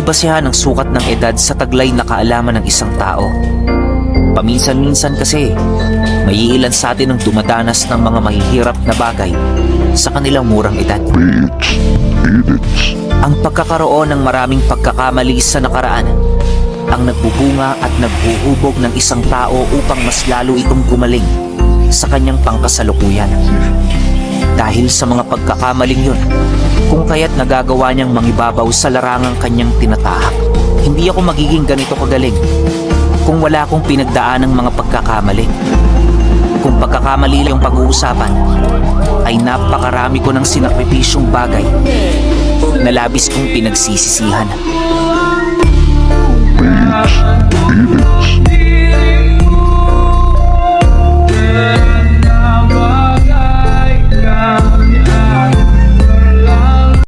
basehan ang sukat ng edad sa taglay na kaalaman ng isang tao. Paminsan-minsan kasi, may ilan sa atin ang dumadanas ng mga mahihirap na bagay sa kanilang murang edad. Ang pagkakaroon ng maraming pagkakamali sa nakaraan ang nagbubunga at naghuhubog ng isang tao upang mas lalo itong gumaling sa kanyang pangkasalukuyan. Dahil sa mga pagkakamaling yun, kung kaya't nagagawa niyang mangibabaw sa larangang kanyang tinatahak. Hindi ako magiging ganito kagaling kung wala akong pinagdaan ng mga pagkakamali. Kung pagkakamali lang yung pag-uusapan, ay napakarami ko ng sinakripisyong bagay na labis kong pinagsisisihan.